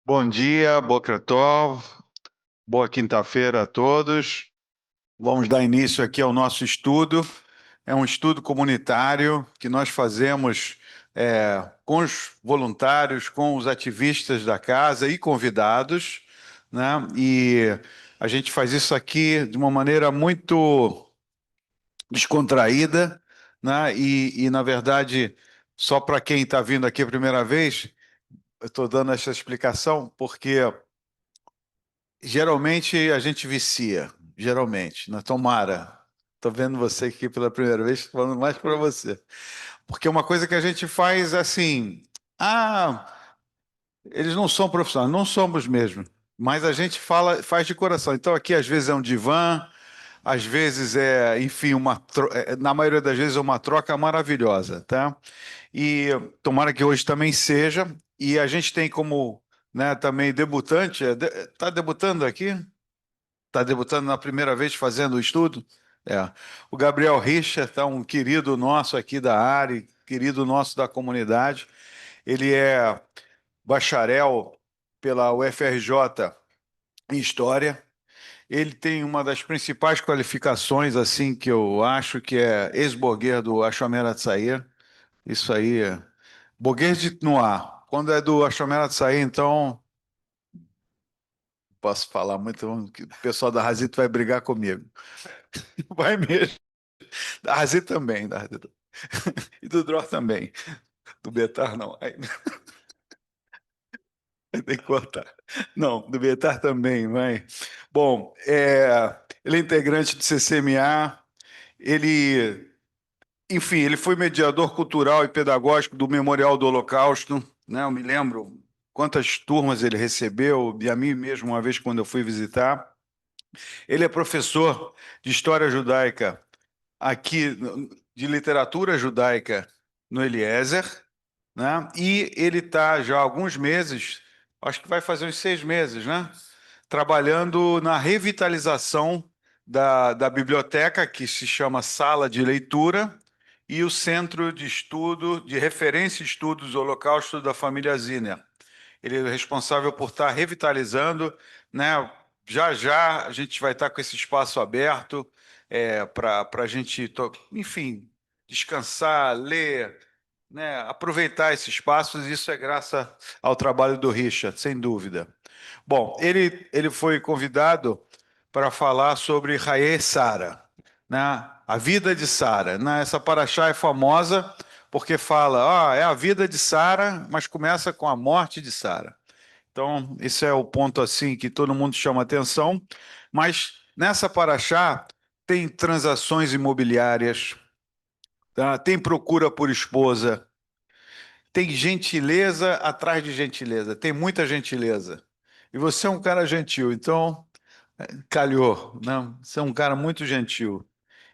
Bom dia, Boker Tov, boa quinta-feira a todos. Vamos dar início aqui ao nosso estudo. É um estudo comunitário que nós fazemos com os voluntários, com os ativistas da casa e convidados, né? E a gente faz isso aqui de uma maneira muito descontraída, né? Na verdade, só para quem está vindo aqui a primeira vez, eu estou dando essa explicação porque geralmente a gente vicia, geralmente, na tomara. Tô vendo você aqui pela primeira vez, tô falando mais para você. Porque uma coisa que a gente faz assim, ah, eles não são profissionais, não somos mesmo, mas a gente fala, faz de coração. Então aqui às vezes é um divã, às vezes enfim, na maioria das vezes é uma troca maravilhosa, tá? E tomara que hoje também seja. E a gente tem como, né, também debutante, tá debutando aqui? Está debutando na primeira vez fazendo o estudo? É. O Gabriel Richa tá um querido nosso aqui da área, querido nosso da comunidade. Ele é bacharel pela UFRJ em História. Ele tem uma das principais qualificações, assim, que eu acho que é ex-boguer do Hashomer Hatzair. Isso aí é boguer de Noir. Quando é do Hashomer Hatzair, então, posso falar muito, que o pessoal da Razito vai brigar comigo. Vai mesmo. Da Razito também, da Razito. E do Dror também. Do Betar, não. Aí, tem que cortar. Não, do Betar também, vai. Bom, ele é integrante do CCMA, ele, enfim, ele foi mediador cultural e pedagógico do Memorial do Holocausto, né? Eu me lembro quantas turmas ele recebeu, e a mim mesmo, uma vez quando eu fui visitar. Ele é professor de História Judaica aqui, de Literatura Judaica no Eliezer, né? E ele está já há alguns meses, acho que vai fazer uns 6 meses, né? Trabalhando na revitalização da biblioteca, que se chama Sala de Leitura, e o Centro de Estudo, de Referência e Estudos do Holocausto da família Ziner. Ele é responsável por estar revitalizando, né? Já já a gente vai estar com esse espaço aberto para a gente, enfim, descansar, ler, né, aproveitar esses espaços, isso é graças ao trabalho do Richard, sem dúvida. Bom, ele foi convidado para falar sobre Raê Sara, né, a vida de Sara. Né, essa paraxá é famosa porque fala, é a vida de Sara, mas começa com a morte de Sara. Então, esse é o ponto assim que todo mundo chama atenção, mas nessa paraxá tem transações imobiliárias, tá? Tem procura por esposa, tem gentileza atrás de gentileza, tem muita gentileza. E você é um cara gentil, então calhou, né? Você é um cara muito gentil.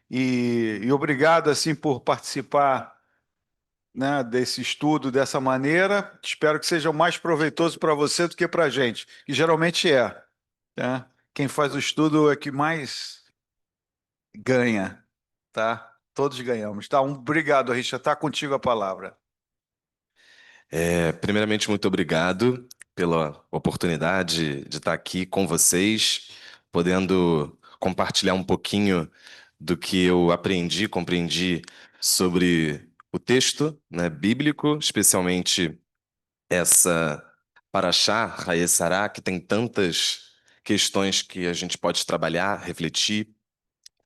E obrigado assim por participar, né, desse estudo dessa maneira. Espero que seja mais proveitoso para você do que para a gente, que geralmente é, tá? Quem faz o estudo é que mais ganha, tá? Todos ganhamos, tá? Obrigado, Richard. Tá contigo a palavra. Primeiramente, muito obrigado pela oportunidade de estar aqui com vocês, podendo compartilhar um pouquinho do que eu aprendi, compreendi sobre o texto, né, bíblico, especialmente essa Paraxá, Haye Sará, que tem tantas questões que a gente pode trabalhar, refletir,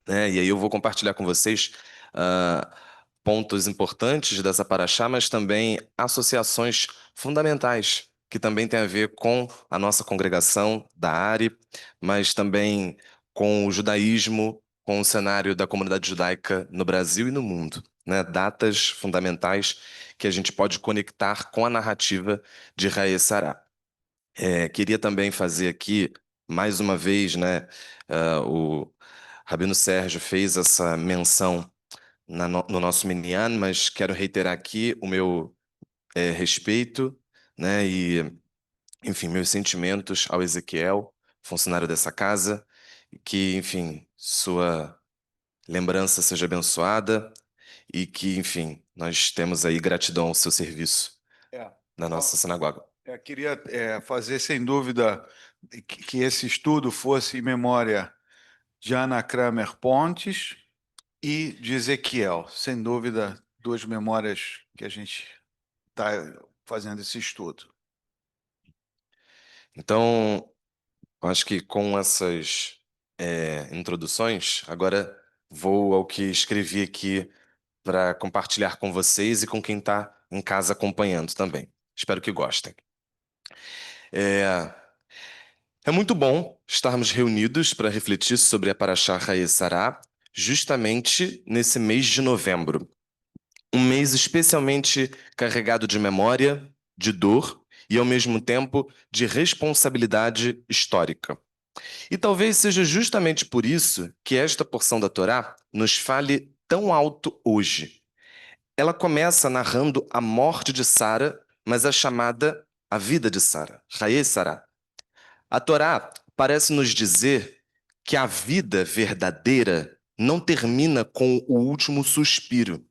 né? E aí eu vou compartilhar com vocês ah, pontos importantes dessa paraxá, mas também associações fundamentais que também têm a ver com a nossa congregação da ARE, mas também com o judaísmo, com o cenário da comunidade judaica no Brasil e no mundo, né? Datas fundamentais que a gente pode conectar com a narrativa de Haye Sará. Queria também fazer aqui, mais uma vez, né, o Rabino Sérgio fez essa menção no nosso Minyan, mas quero reiterar aqui o meu respeito, né, e, enfim, meus sentimentos ao Ezequiel, funcionário dessa casa, e que, enfim, sua lembrança seja abençoada e que, enfim, nós temos aí gratidão ao seu serviço É. na nossa sinagoga. Queria fazer, sem dúvida, que esse estudo fosse em memória de Ana Kramer Pontes e de Ezequiel. Sem dúvida, duas memórias que a gente está fazendo esse estudo. Então, eu acho que com essas introduções, agora vou ao que escrevi aqui para compartilhar com vocês e com quem está em casa acompanhando também. Espero que gostem. É, é muito bom estarmos reunidos para refletir sobre a Parashá Sará, justamente nesse mês de novembro. Um mês especialmente carregado de memória, de dor e, ao mesmo tempo, de responsabilidade histórica. E talvez seja justamente por isso que esta porção da Torá nos fale tão alto hoje. Ela começa narrando a morte de Sara, mas é chamada a vida de Sara, Sará. A Torá parece nos dizer que a vida verdadeira não termina com o último suspiro.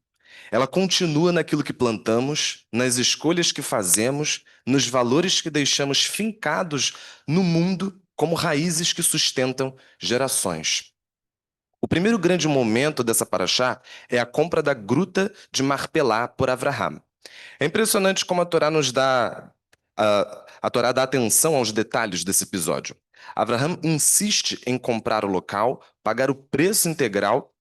Ela continua naquilo que plantamos, nas escolhas que fazemos, nos valores que deixamos fincados no mundo como raízes que sustentam gerações. O primeiro grande momento dessa paraxá é a compra da gruta de Marpelá por Avraham. É impressionante como a Torá nos dá a Torá dá atenção aos detalhes desse episódio. Avraham insiste em comprar o local, pagar o preço integral,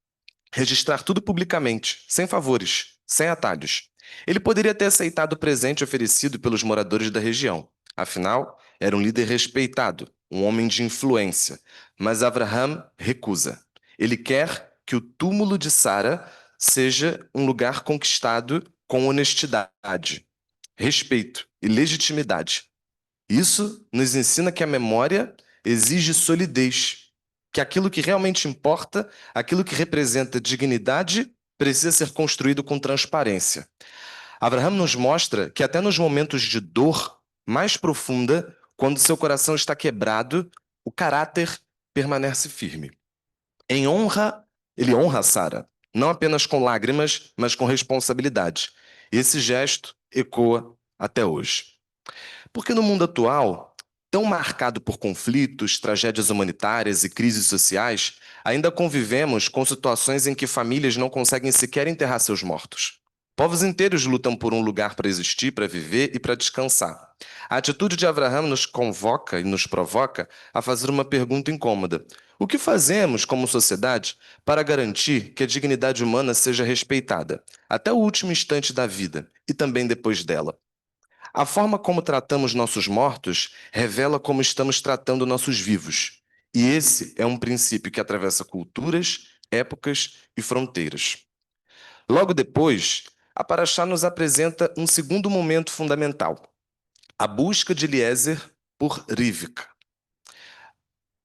registrar tudo publicamente, sem favores, sem atalhos. Ele poderia ter aceitado o presente oferecido pelos moradores da região. Afinal, era um líder respeitado, um homem de influência. Mas Avraham recusa. Ele quer que o túmulo de Sara seja um lugar conquistado com honestidade, respeito e legitimidade. Isso nos ensina que a memória exige solidez, que aquilo que realmente importa, aquilo que representa dignidade, precisa ser construído com transparência. Abraham nos mostra que até nos momentos de dor mais profunda, quando seu coração está quebrado, o caráter permanece firme. Em honra, ele honra Sara, não apenas com lágrimas, mas com responsabilidade. Esse gesto ecoa até hoje. Porque no mundo atual, tão marcado por conflitos, tragédias humanitárias e crises sociais, ainda convivemos com situações em que famílias não conseguem sequer enterrar seus mortos. Povos inteiros lutam por um lugar para existir, para viver e para descansar. A atitude de Abraham nos convoca e nos provoca a fazer uma pergunta incômoda. O que fazemos como sociedade para garantir que a dignidade humana seja respeitada, até o último instante da vida e também depois dela? A forma como tratamos nossos mortos revela como estamos tratando nossos vivos. E esse é um princípio que atravessa culturas, épocas e fronteiras. Logo depois, a Paraxá nos apresenta um segundo momento fundamental: a busca de Eliezer por Rivka.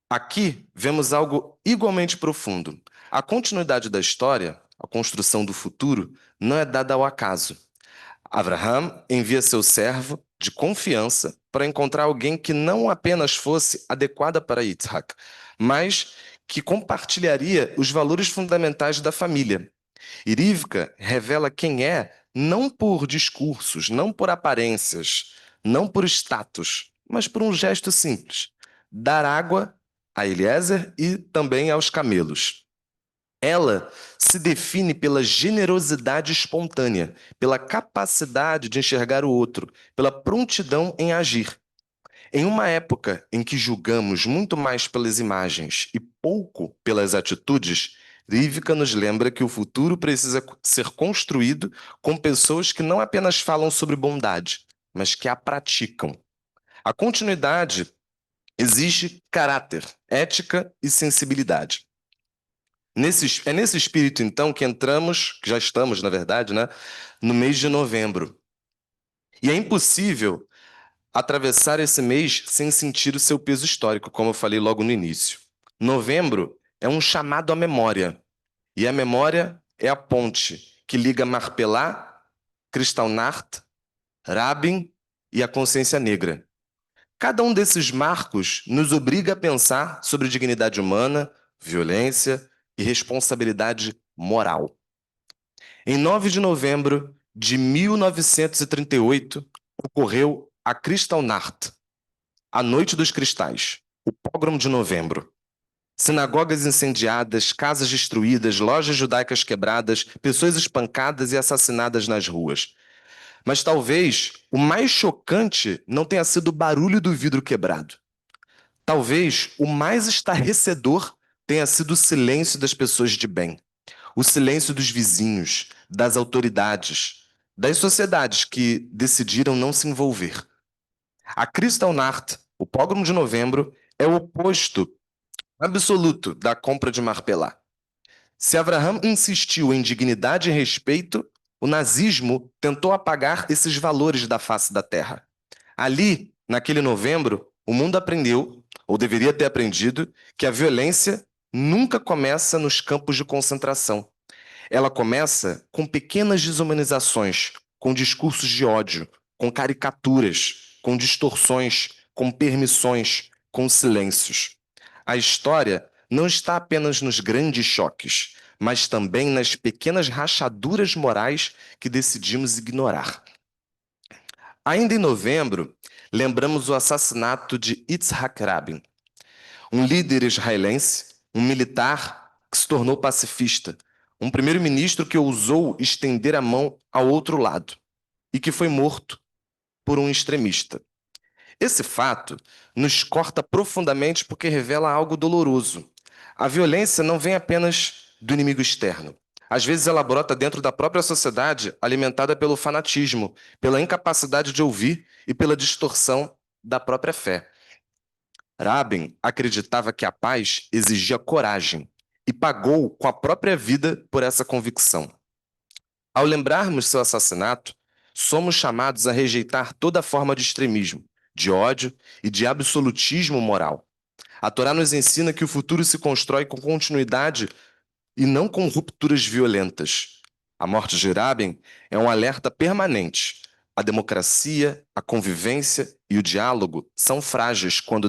Aqui vemos algo igualmente profundo. A continuidade da história, a construção do futuro, não é dada ao acaso. Abraham envia seu servo de confiança para encontrar alguém que não apenas fosse adequada para Yitzhak, mas que compartilharia os valores fundamentais da família. E Rivka revela quem é não por discursos, não por aparências, não por status, mas por um gesto simples: dar água a Eliezer e também aos camelos. Ela se define pela generosidade espontânea, pela capacidade de enxergar o outro, pela prontidão em agir. Em uma época em que julgamos muito mais pelas imagens e pouco pelas atitudes, Rivka nos lembra que o futuro precisa ser construído com pessoas que não apenas falam sobre bondade, mas que a praticam. A continuidade exige caráter, ética e sensibilidade. É nesse espírito, então, que entramos, que já estamos, na verdade, né, no mês de novembro. E é impossível atravessar esse mês sem sentir o seu peso histórico, como eu falei logo no início. Novembro é um chamado à memória. E a memória é a ponte que liga Marpelá, Kristallnacht, Rabin e a consciência negra. Cada um desses marcos nos obriga a pensar sobre dignidade humana, violência e responsabilidade moral. Em 9 de novembro de 1938, ocorreu a Kristallnacht, a Noite dos Cristais, o pogrom de novembro. Sinagogas incendiadas, casas destruídas, lojas judaicas quebradas, pessoas espancadas e assassinadas nas ruas. Mas talvez o mais chocante não tenha sido o barulho do vidro quebrado. Talvez o mais estarrecedor tenha sido o silêncio das pessoas de bem, o silêncio dos vizinhos, das autoridades, das sociedades que decidiram não se envolver. A Kristallnacht, o pogrom de novembro, é o oposto absoluto da compra de Marpelá. Se Abraham insistiu em dignidade e respeito, o nazismo tentou apagar esses valores da face da terra. Ali, naquele novembro, o mundo aprendeu, ou deveria ter aprendido, que a violência nunca começa nos campos de concentração. Ela começa com pequenas desumanizações, com discursos de ódio, com caricaturas, com distorções, com permissões, com silêncios. A história não está apenas nos grandes choques, mas também nas pequenas rachaduras morais que decidimos ignorar. Ainda em novembro, lembramos o assassinato de Yitzhak Rabin, um líder israelense, um militar que se tornou pacifista, um primeiro-ministro que ousou estender a mão ao outro lado e que foi morto por um extremista. Esse fato nos corta profundamente porque revela algo doloroso. A violência não vem apenas do inimigo externo. Às vezes ela brota dentro da própria sociedade, alimentada pelo fanatismo, pela incapacidade de ouvir e pela distorção da própria fé. Rabin acreditava que a paz exigia coragem e pagou com a própria vida por essa convicção. Ao lembrarmos seu assassinato, somos chamados a rejeitar toda forma de extremismo, de ódio e de absolutismo moral. A Torá nos ensina que o futuro se constrói com continuidade e não com rupturas violentas. A morte de Rabin é um alerta permanente. A democracia, a convivência e o diálogo são frágeis quando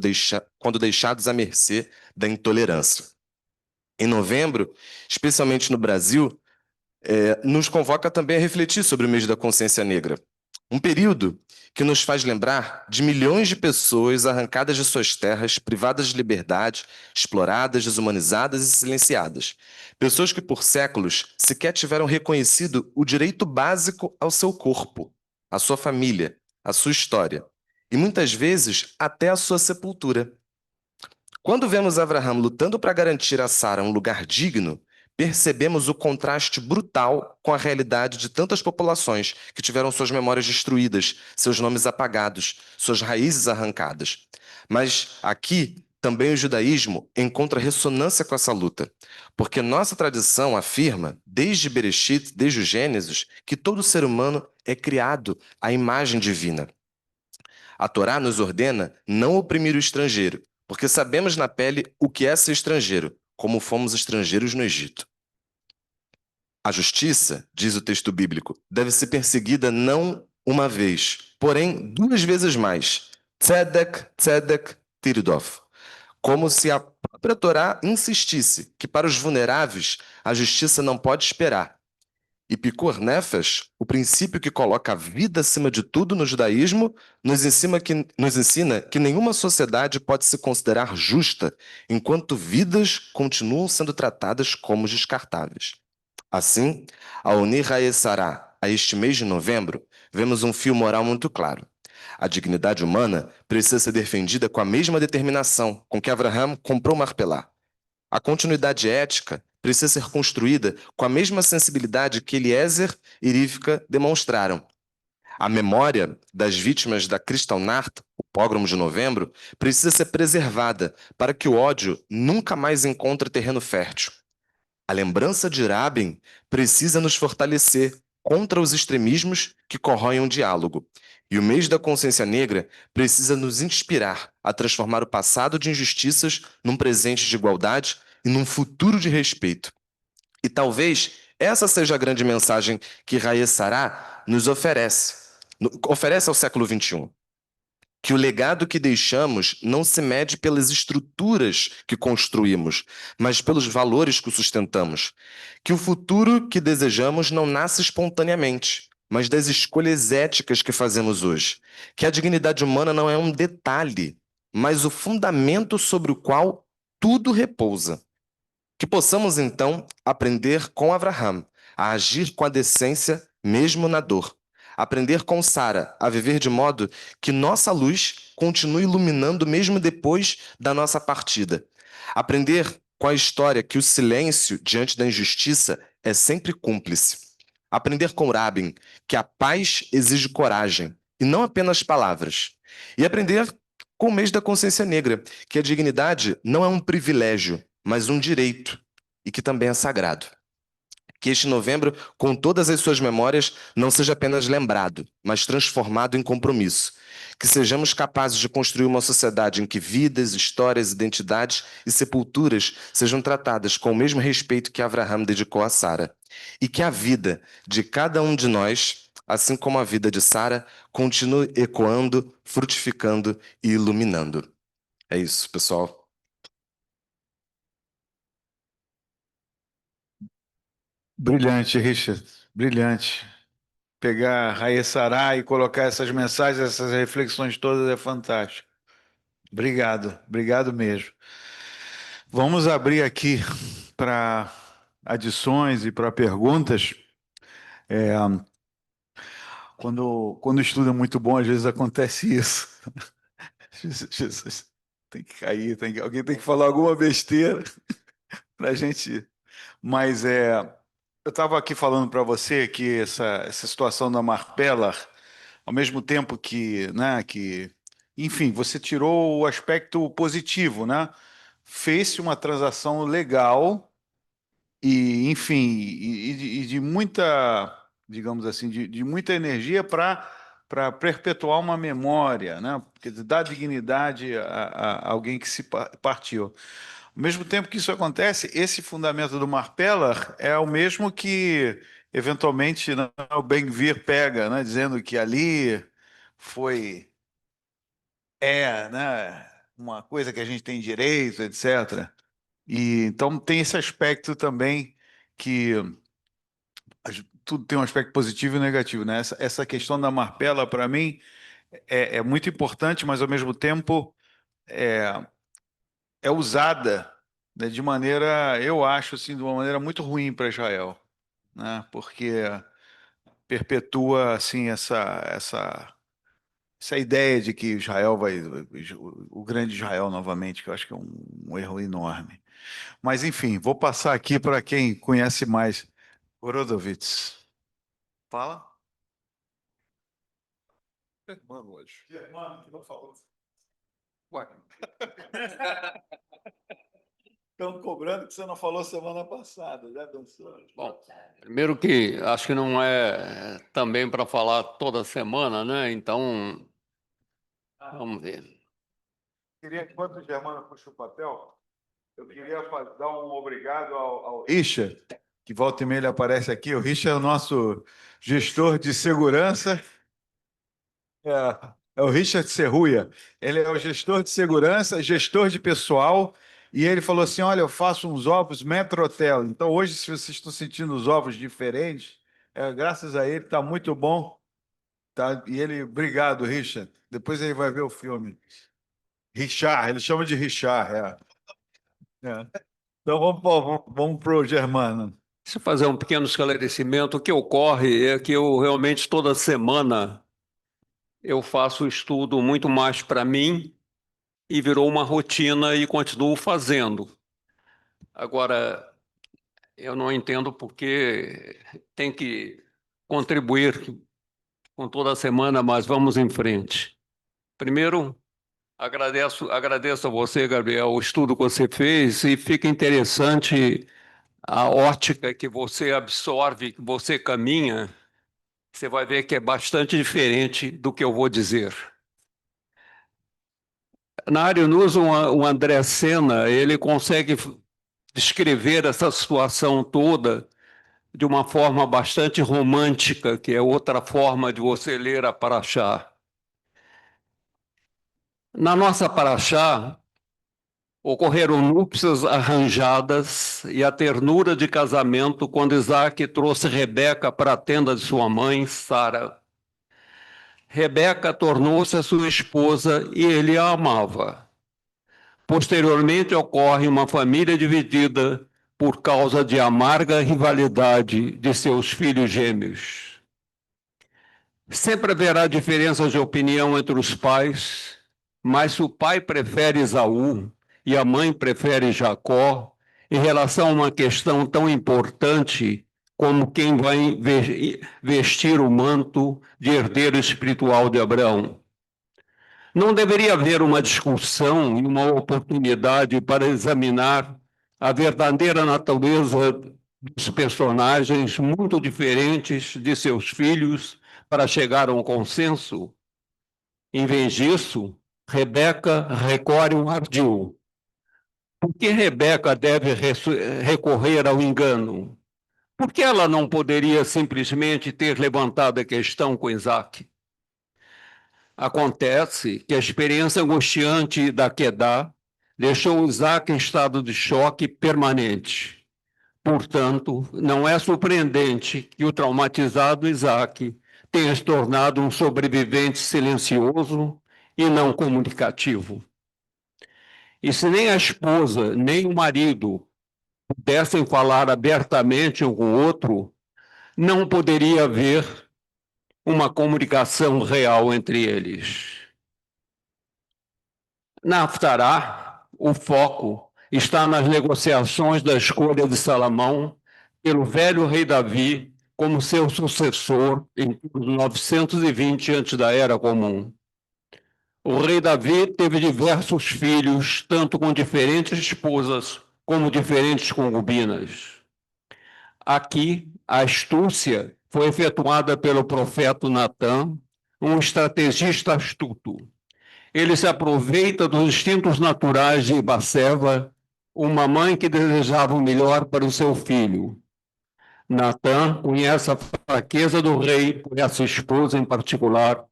deixados à mercê da intolerância. Em novembro, especialmente no Brasil, nos convoca também a refletir sobre o mês da consciência negra. Um período que nos faz lembrar de milhões de pessoas arrancadas de suas terras, privadas de liberdade, exploradas, desumanizadas e silenciadas. Pessoas que por séculos sequer tiveram reconhecido o direito básico ao seu corpo, à sua família, à sua história e muitas vezes até à sua sepultura. Quando vemos Abraham lutando para garantir a Sara um lugar digno, percebemos o contraste brutal com a realidade de tantas populações que tiveram suas memórias destruídas, seus nomes apagados, suas raízes arrancadas. Mas aqui também o judaísmo encontra ressonância com essa luta, porque nossa tradição afirma, desde Bereshit, desde o Gênesis, que todo ser humano é criado à imagem divina. A Torá nos ordena não oprimir o estrangeiro, porque sabemos na pele o que é ser estrangeiro, como fomos estrangeiros no Egito. A justiça, diz o texto bíblico, deve ser perseguida não uma vez, porém duas vezes mais. Tzedek, tzedek, tiridov. Como se a própria Torá insistisse que para os vulneráveis a justiça não pode esperar. E Picor Nefesh, o princípio que coloca a vida acima de tudo no judaísmo, nos ensina que nenhuma sociedade pode se considerar justa enquanto vidas continuam sendo tratadas como descartáveis. Assim, ao unir Haye Sará a este mês de novembro, vemos um fio moral muito claro. A dignidade humana precisa ser defendida com a mesma determinação com que Abraham comprou Marpelá. A continuidade ética precisa ser construída com a mesma sensibilidade que Eliezer e Rivka demonstraram. A memória das vítimas da Kristallnacht, o pogrom de novembro, precisa ser preservada para que o ódio nunca mais encontre terreno fértil. A lembrança de Rabin precisa nos fortalecer contra os extremismos que corroem o diálogo. E o mês da consciência negra precisa nos inspirar a transformar o passado de injustiças num presente de igualdade e num futuro de respeito. E talvez essa seja a grande mensagem que Raia Sará nos oferece ao século XXI. que o legado que deixamos não se mede pelas estruturas que construímos, mas pelos valores que sustentamos, que o futuro que desejamos não nasce espontaneamente, mas das escolhas éticas que fazemos hoje, que a dignidade humana não é um detalhe, mas o fundamento sobre o qual tudo repousa. Que possamos, então, aprender com Abraham a agir com a decência mesmo na dor. Aprender com Sara a viver de modo que nossa luz continue iluminando mesmo depois da nossa partida. Aprender com a história que o silêncio diante da injustiça é sempre cúmplice. Aprender com Rabin que a paz exige coragem e não apenas palavras. E aprender com o mês da consciência negra que a dignidade não é um privilégio, mas um direito, e que também é sagrado. Que este novembro, com todas as suas memórias, não seja apenas lembrado, mas transformado em compromisso. Que sejamos capazes de construir uma sociedade em que vidas, histórias, identidades e sepulturas sejam tratadas com o mesmo respeito que Abraham dedicou a Sara. E que a vida de cada um de nós, assim como a vida de Sara, continue ecoando, frutificando e iluminando. É isso, pessoal. Brilhante, Richard. Brilhante. Pegar Raia Sará e colocar essas mensagens, essas reflexões todas é fantástico. Obrigado, obrigado mesmo. Vamos abrir aqui para adições e para perguntas. É, quando o estudo é muito bom, às vezes acontece isso. Jesus, tem que cair, alguém tem que falar alguma besteira para a gente. Mas eu estava aqui falando para você que essa situação da Marpella, ao mesmo tempo que, né, enfim, você tirou o aspecto positivo, né? Fez-se uma transação legal e, enfim, e de muita, digamos assim, de muita energia para perpetuar uma memória, né? Porque dar dignidade a alguém que se partiu. Ao mesmo tempo que isso acontece, esse fundamento do Marpeller é o mesmo que, eventualmente, né, o Ben-Gvir pega, né, dizendo que ali foi, né, uma coisa que a gente tem direito, etc. E então tem esse aspecto também que tudo tem um aspecto positivo e negativo, né? Essa questão da Marpella, para mim, é muito importante, mas ao mesmo tempo é, é usada, né, de maneira, eu acho, assim, de uma maneira muito ruim para Israel, né? Porque perpetua assim essa ideia de que Israel o grande Israel novamente, que eu acho que é um erro enorme. Mas enfim, vou passar aqui para quem conhece mais. Horodovitz. Fala. Germano hoje. Germano, que não falou. Ué. Estão cobrando que você não falou semana passada, já pensou? Bom, primeiro que acho que não é também para falar toda semana, né? Então, vamos ver. Queria, enquanto o Germano puxa o papel, eu queria dar um obrigado ao Richard, que volta e meia ele aparece aqui. O Richard é o nosso gestor de segurança. É o Richard Serruia. Ele é o gestor de segurança, gestor de pessoal. E ele falou assim: Olha, eu faço uns ovos Metro Hotel. Então, hoje, se vocês estão sentindo os ovos diferentes, graças a ele, está muito bom. Tá? E ele, obrigado, Richard. Depois ele vai ver o filme. Richard, ele chama de Richard. Então, vamos para o Germano. Deixa eu fazer um pequeno esclarecimento. O que ocorre é que eu realmente toda semana eu faço o estudo muito mais para mim e virou uma rotina e continuo fazendo. Agora, eu não entendo porque tem que contribuir com toda semana, mas vamos em frente. Primeiro, agradeço a você, Gabriel, o estudo que você fez e fica interessante a ótica que você absorve, que você caminha, você vai ver que é bastante diferente do que eu vou dizer. Na área News, o André Sena, ele consegue descrever essa situação toda de uma forma bastante romântica, que é outra forma de você ler a Paraxá. Na nossa paraxá, ocorreram núpcias arranjadas e a ternura de casamento quando Isaac trouxe Rebeca para a tenda de sua mãe, Sara. Rebeca tornou-se a sua esposa e ele a amava. Posteriormente ocorre uma família dividida por causa de amarga rivalidade de seus filhos gêmeos. Sempre haverá diferenças de opinião entre os pais, mas se o pai prefere Esaú e a mãe prefere Jacó, em relação a uma questão tão importante como quem vai vestir o manto de herdeiro espiritual de Abraão. Não deveria haver uma discussão e uma oportunidade para examinar a verdadeira natureza dos personagens muito diferentes de seus filhos para chegar a um consenso? Em vez disso, Rebeca recorre um ardil. Por que Rebeca deve recorrer ao engano? Por que ela não poderia simplesmente ter levantado a questão com Isaac? Acontece que a experiência angustiante da Quedá deixou Isaac em estado de choque permanente. Portanto, não é surpreendente que o traumatizado Isaac tenha se tornado um sobrevivente silencioso e não comunicativo. E se nem a esposa nem o marido pudessem falar abertamente um com o outro, não poderia haver uma comunicação real entre eles. Na Haftará, o foco está nas negociações da escolha de Salomão pelo velho rei Davi como seu sucessor em 920 antes da Era Comum. O rei Davi teve diversos filhos, tanto com diferentes esposas como diferentes concubinas. Aqui, a astúcia foi efetuada pelo profeta Natã, um estrategista astuto. Ele se aproveita dos instintos naturais de Batseba, uma mãe que desejava o melhor para o seu filho. Natã conhece a fraqueza do rei por essa esposa em particular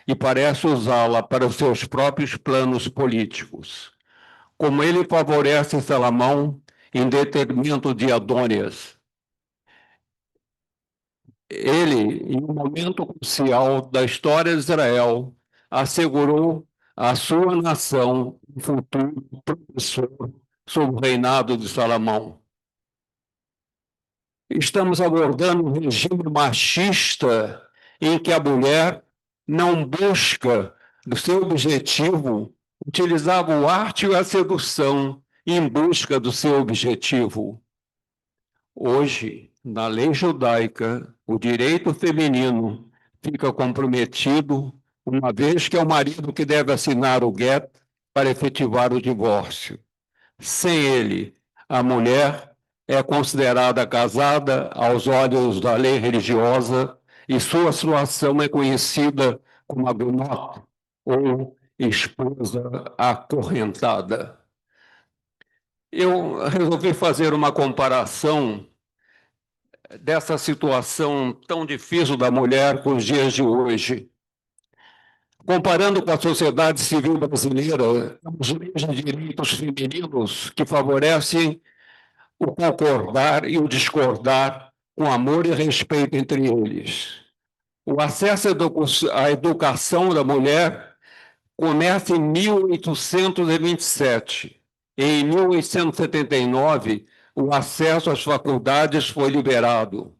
e parece usá-la para os seus próprios planos políticos. Como ele favorece Salomão em detrimento de Adônias. Ele, em um momento crucial da história de Israel, assegurou à sua nação um futuro promissor sob o reinado de Salomão. Estamos abordando um regime machista em que a mulher não busca do seu objetivo, utilizava o arte e a sedução em busca do seu objetivo. Hoje, na lei judaica, o direito feminino fica comprometido, uma vez que é o marido que deve assinar o guet para efetivar o divórcio. Sem ele, a mulher é considerada casada aos olhos da lei religiosa e sua situação é conhecida como agunot, ou esposa acorrentada. Eu resolvi fazer uma comparação dessa situação tão difícil da mulher com os dias de hoje. Comparando com a sociedade civil brasileira, temos leis de direitos femininos que favorecem o concordar e o discordar com amor e respeito entre eles. O acesso à educação da mulher começa em 1827. Em 1879, o acesso às faculdades foi liberado.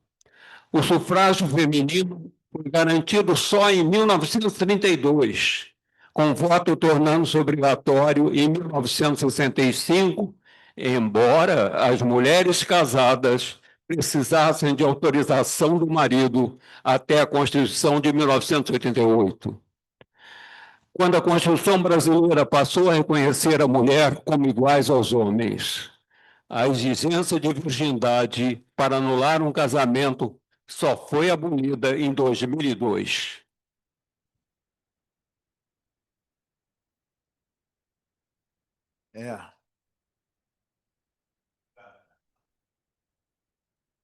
O sufrágio feminino foi garantido só em 1932, com o voto tornando-se obrigatório em 1965, embora as mulheres casadas precisassem de autorização do marido até a Constituição de 1988. Quando a Constituição brasileira passou a reconhecer a mulher como iguais aos homens, a exigência de virgindade para anular um casamento só foi abolida em 2002.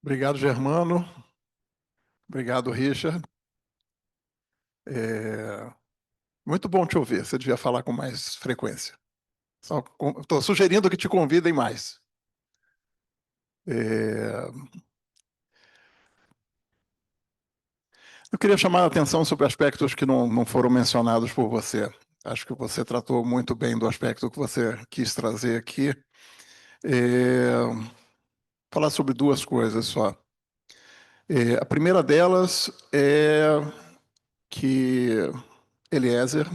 Obrigado, Germano. Obrigado, Richard. Muito bom te ouvir. Você devia falar com mais frequência. Estou sugerindo que te convidem mais. Eu queria chamar a atenção sobre aspectos que não foram mencionados por você. Acho que você tratou muito bem do aspecto que você quis trazer aqui. Falar sobre duas coisas só. A primeira delas é que Eliezer,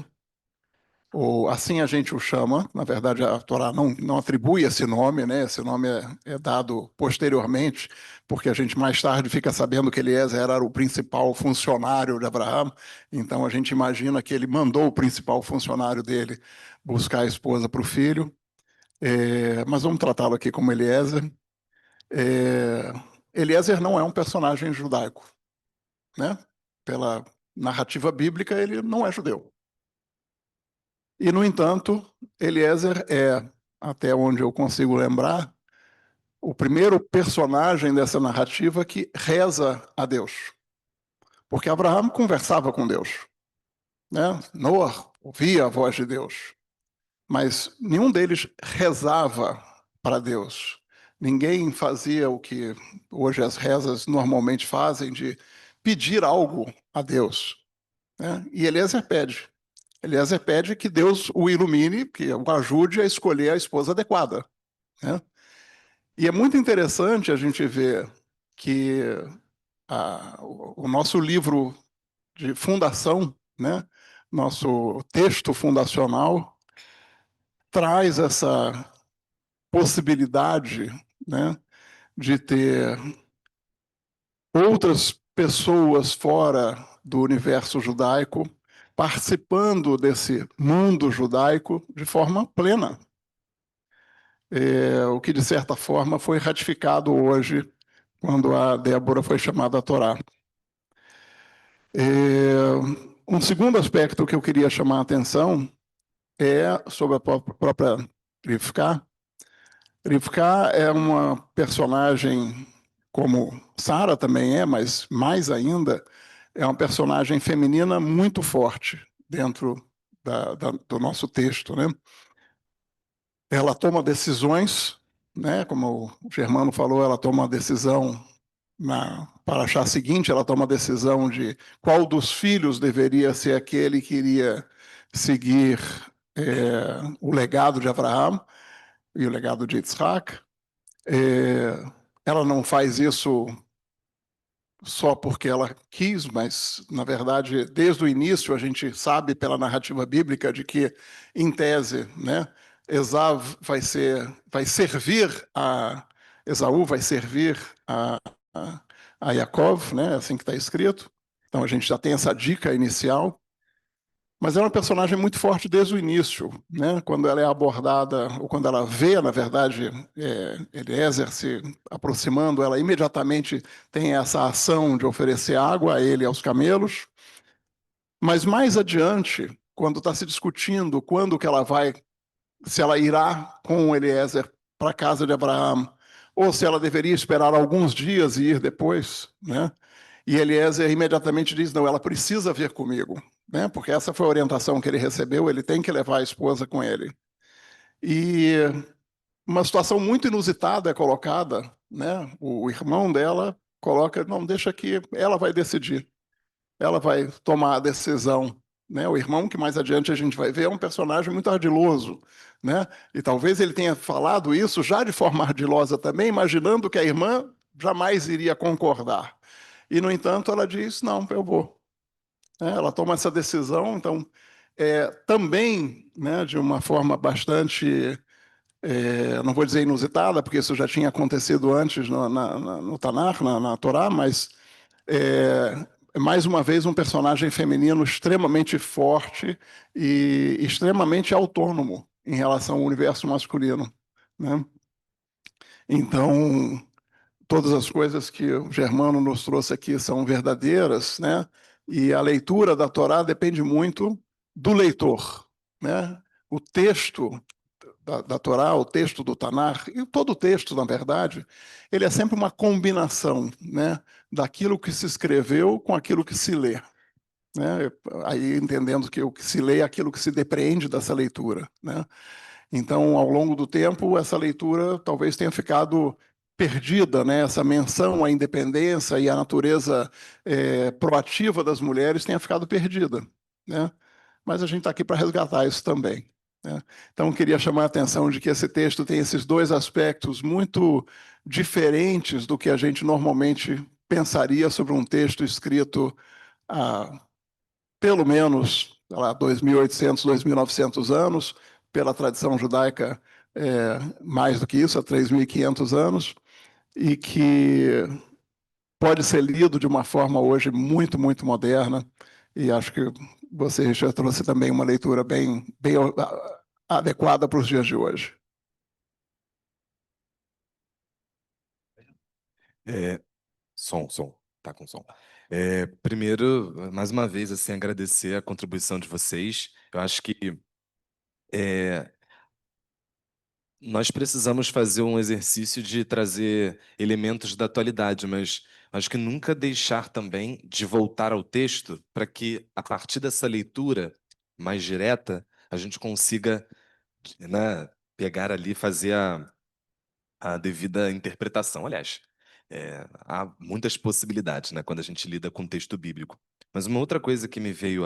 ou assim a gente o chama, na verdade a Torá não atribui esse nome, né? Esse nome é dado posteriormente, porque a gente mais tarde fica sabendo que Eliezer era o principal funcionário de Abraão, então a gente imagina que ele mandou o principal funcionário dele buscar a esposa para o filho, mas vamos tratá-lo aqui como Eliezer. Eliezer não é um personagem judaico, né? Pela narrativa bíblica, ele não é judeu. E, no entanto, Eliezer é, até onde eu consigo lembrar, o primeiro personagem dessa narrativa que reza a Deus. Porque Abraão conversava com Deus, né? Noa ouvia a voz de Deus, mas nenhum deles rezava para Deus. Ninguém fazia o que hoje as rezas normalmente fazem, de pedir algo a Deus, né? E Eliezer pede. Eliezer pede que Deus o ilumine, que o ajude a escolher a esposa adequada, né? E é muito interessante a gente ver que o nosso livro de fundação, né, nosso texto fundacional, traz essa possibilidade, né, de ter outras pessoas fora do universo judaico participando desse mundo judaico de forma plena. O que, de certa forma, foi ratificado hoje, quando a Débora foi chamada a Torá. Um segundo aspecto que eu queria chamar a atenção é sobre a própria Rivka. Rivka é uma personagem, como Sara também é, mas mais ainda, é uma personagem feminina muito forte dentro do nosso texto, né? Ela toma decisões, né? Como o Germano falou, ela toma uma decisão na paraxá seguinte, ela toma a decisão de qual dos filhos deveria ser aquele que iria seguir o legado de Abraão e o legado de Isaac. Ela não faz isso só porque ela quis, mas, na verdade, desde o início a gente sabe pela narrativa bíblica de que, em tese, né, Esaú vai servir a a Yaakov, né, assim que está escrito. Então a gente já tem essa dica inicial. Mas é uma personagem muito forte desde o início, né? Quando ela é abordada, ou quando ela vê, na verdade, Eliezer se aproximando, ela imediatamente tem essa ação de oferecer água a ele e aos camelos. Mas mais adiante, quando está se discutindo quando que ela vai, se ela irá com Eliezer para a casa de Abraão, ou se ela deveria esperar alguns dias e ir depois, né? E Eliezer imediatamente diz, não, ela precisa vir comigo, né? Porque essa foi a orientação que ele recebeu, ele tem que levar a esposa com ele. E uma situação muito inusitada é colocada, né? O irmão dela coloca, não, deixa que ela vai decidir, ela vai tomar a decisão, né? O irmão, que mais adiante a gente vai ver, é um personagem muito ardiloso, né? E talvez ele tenha falado isso já de forma ardilosa também, imaginando que a irmã jamais iria concordar. E, no entanto, ela diz, não, eu vou. Ela toma essa decisão, então, também, né, de uma forma bastante, não vou dizer inusitada, porque isso já tinha acontecido antes no Tanar, na Torá, mas, mais uma vez, um personagem feminino extremamente forte e extremamente autônomo em relação ao universo masculino, né? Então, todas as coisas que o Germano nos trouxe aqui são verdadeiras, né? E a leitura da Torá depende muito do leitor, né? O texto da Torá, o texto do Tanar, e todo o texto, na verdade, ele é sempre uma combinação, né, daquilo que se escreveu com aquilo que se lê. né? Aí entendendo que o que se lê é aquilo que se depreende dessa leitura, né? Então, ao longo do tempo, essa leitura talvez tenha ficado perdida, né? Essa menção à independência e à natureza proativa das mulheres tenha ficado perdida, né? Mas a gente está aqui para resgatar isso também, né? Então, eu queria chamar a atenção de que esse texto tem esses dois aspectos muito diferentes do que a gente normalmente pensaria sobre um texto escrito há pelo menos, sei lá, 2.800, 2.900 anos, pela tradição judaica, mais do que isso, há 3.500 anos, e que pode ser lido de uma forma hoje muito, muito moderna, e acho que você já trouxe também uma leitura bem, bem adequada para os dias de hoje. Som, tá com som. Primeiro, mais uma vez, assim, agradecer a contribuição de vocês. Eu acho que nós precisamos fazer um exercício de trazer elementos da atualidade, mas acho que nunca deixar também de voltar ao texto para que, a partir dessa leitura mais direta, a gente consiga, né, pegar ali e fazer a devida interpretação. Aliás, há muitas possibilidades, né, quando a gente lida com texto bíblico. Mas uma outra coisa que me veio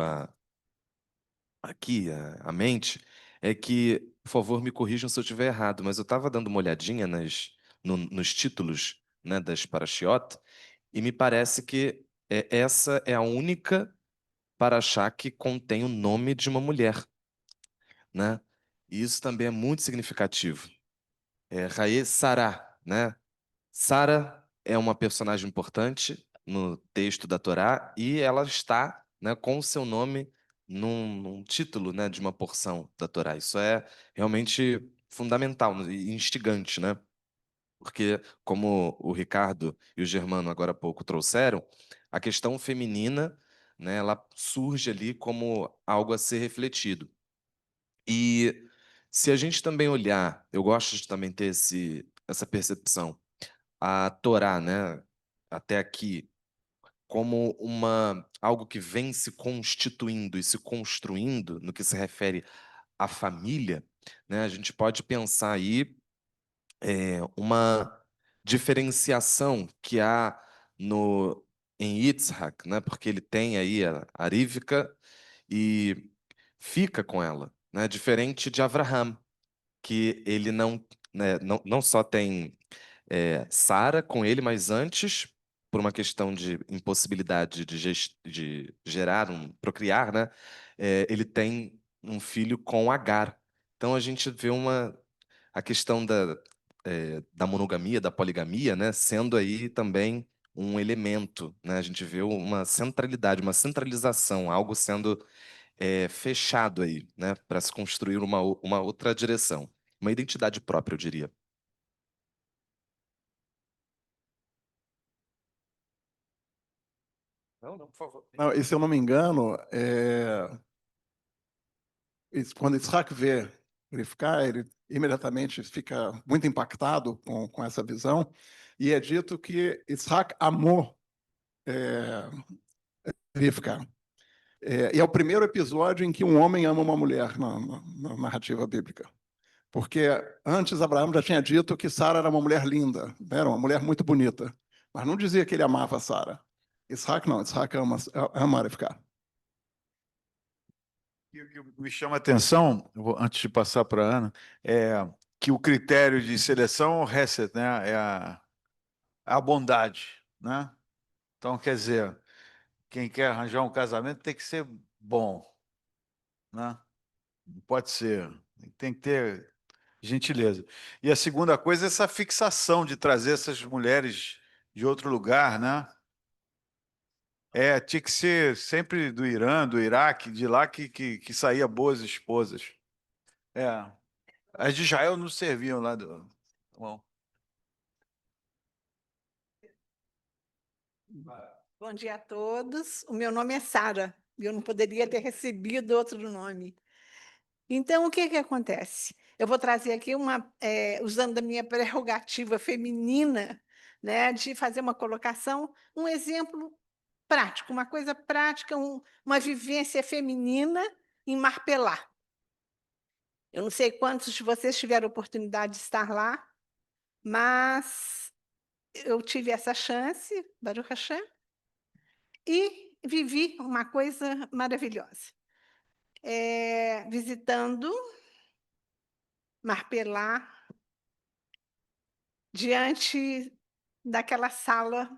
aqui à mente é que, por favor, me corrijam se eu estiver errado, mas eu estava dando uma olhadinha nos títulos, né, das parashiot, e me parece que essa é a única paraxá que contém o nome de uma mulher, né? E isso também é muito significativo. Raê Sará, né? Sara é uma personagem importante no texto da Torá e ela está, né, com o seu nome num título, né, de uma porção da Torá. Isso é realmente fundamental e instigante, né? Porque, como o Ricardo e o Germano agora há pouco trouxeram, a questão feminina, né, ela surge ali como algo a ser refletido. E se a gente também olhar, eu gosto de também ter essa percepção, a Torá, né, até aqui, como algo que vem se constituindo e se construindo no que se refere à família, né, a gente pode pensar aí uma diferenciação que há no em Yitzhak, né, porque ele tem aí a Rivka e fica com ela, né, diferente de Avraham, que ele não, né, não só tem Sara com ele, mas antes, por uma questão de impossibilidade de gerar, procriar, né? Ele tem um filho com Agar. Então a gente vê a questão da monogamia, da poligamia, né? Sendo aí também um elemento, né? A gente vê uma centralidade, uma centralização, algo sendo fechado aí, né? Para se construir uma outra direção, uma identidade própria, eu diria. Não, por favor. Não, e se eu não me engano, quando Isaac vê Rivka, ele imediatamente fica muito impactado com essa visão, e é dito que Isaac amou Rivka. E é o primeiro episódio em que um homem ama uma mulher na narrativa bíblica. Porque antes Abraão já tinha dito que Sara era uma mulher linda, né? Era uma mulher muito bonita, mas não dizia que ele amava Sara. Isaac não, Isaac ama Rivka. E o que me chama a atenção, antes de passar para a Ana, é que o critério de seleção é o Hesed, né? A bondade, né? Então, quer dizer, quem quer arranjar um casamento tem que ser bom, né? Não pode ser, tem que ter gentileza. E a segunda coisa é essa fixação de trazer essas mulheres de outro lugar, né? Tinha que ser sempre do Irã, do Iraque, de lá que saía boas esposas. É. As de Israel não serviam lá do. Bom. Bom dia a todos. O meu nome é Sara e eu não poderia ter recebido outro nome. Então, o que que acontece? Eu vou trazer aqui usando da minha prerrogativa feminina, né, de fazer uma colocação, um exemplo prático, uma coisa prática, uma vivência feminina em Marpelá. Eu não sei quantos de vocês tiveram a oportunidade de estar lá, mas eu tive essa chance, Baruch Hashem, e vivi uma coisa maravilhosa. Visitando Marpelá, diante daquela sala